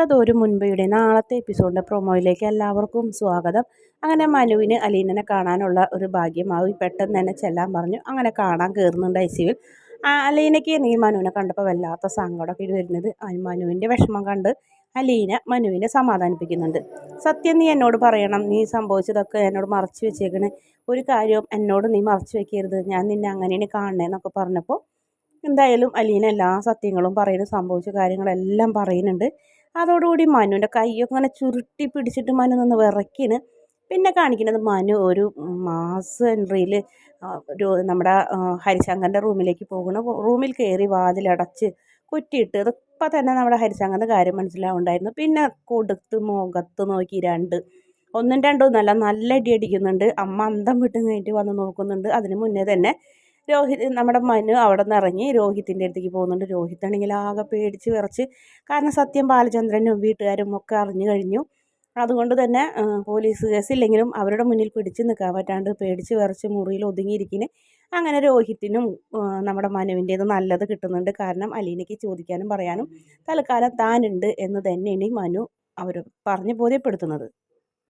മഴതോരും മുൻപയുടെ നാളത്തെ എപ്പിസോഡിൻ്റെ പ്രൊമോയിലേക്ക് എല്ലാവർക്കും സ്വാഗതം. അങ്ങനെ മനുവിന് അലീനനെ കാണാനുള്ള ഒരു ഭാഗ്യമാവും. പെട്ടെന്ന് തന്നെ ചെല്ലാൻ പറഞ്ഞു. അങ്ങനെ കാണാൻ കയറുന്നുണ്ട് ഐസിയുവിൽ. അലീനയ്ക്ക് നീ മനുവിനെ കണ്ടപ്പോൾ വല്ലാത്ത സങ്കടമൊക്കെ ഇത് വരുന്നത്. മനുവിൻ്റെ വിഷമം കണ്ട് അലീന മനുവിനെ സമാധാനിപ്പിക്കുന്നുണ്ട്. സത്യം നീ എന്നോട് പറയണം, നീ സംഭവിച്ചതൊക്കെ എന്നോട് മറച്ചു വെച്ചേക്കണേ, ഒരു കാര്യവും എന്നോട് നീ മറച്ചു വെക്കരുത്, ഞാൻ നിന്നെ അങ്ങനെയാണ് കാണണേന്നൊക്കെ പറഞ്ഞപ്പോൾ എന്തായാലും അലീന എല്ലാ സത്യങ്ങളും പറയുന്നു. സംഭവിച്ച കാര്യങ്ങളെല്ലാം പറയുന്നുണ്ട്. അതോടുകൂടി മനുവിൻ്റെ കൈയൊക്കെ ഇങ്ങനെ ചുരുട്ടി പിടിച്ചിട്ട് മനു നിന്ന് വിറയ്ക്കിന്. പിന്നെ കാണിക്കുന്നത് മനു ഒരു മാസ് എൻട്രിയിൽ നമ്മുടെ ഹരിശങ്കറിൻ്റെ റൂമിലേക്ക് പോകുന്നു. റൂമിൽ കയറി വാതിലടച്ച് കുറ്റിയിട്ട് ഇപ്പം തന്നെ നമ്മുടെ ഹരിശങ്കറിൻ്റെ കാര്യം മനസ്സിലാവുണ്ടായിരുന്നു. പിന്നെ കൊടുത്ത് മുഖത്ത് നോക്കി ഒന്നും രണ്ടും ഒന്നല്ല, നല്ല അടി അടിക്കുന്നുണ്ട്. അമ്മ അന്തം വിട്ട് കഴിഞ്ഞിട്ട് വന്ന് നോക്കുന്നുണ്ട്. അതിന് മുന്നേ തന്നെ നമ്മുടെ മനു അവിടെ നിന്ന് ഇറങ്ങി രോഹിത്തിൻ്റെ അടുത്തേക്ക് പോകുന്നുണ്ട്. രോഹിത്താണെങ്കിൽ ആകെ പേടിച്ച് വിറച്ച്, കാരണം സത്യം ബാലചന്ദ്രനും വീട്ടുകാരും ഒക്കെ അറിഞ്ഞു കഴിഞ്ഞു. അതുകൊണ്ട് തന്നെ പോലീസ് കേസില്ലെങ്കിലും അവരുടെ മുന്നിൽ പിടിച്ച് നിൽക്കാൻ പറ്റാണ്ട് പേടിച്ച് വിറച്ച് മുറിയിൽ ഒതുങ്ങിയിരിക്കുന്നു. അങ്ങനെ രോഹിത്തിനും നമ്മുടെ മനുവിൻ്റേത് നല്ലത് കിട്ടുന്നുണ്ട്. കാരണം അലീനയ്ക്ക് ചോദിക്കാനും പറയാനും തൽക്കാലം താനുണ്ട് എന്ന് തന്നെയാണ് മനു അവർ പറഞ്ഞ് ബോധ്യപ്പെടുത്തുന്നത്.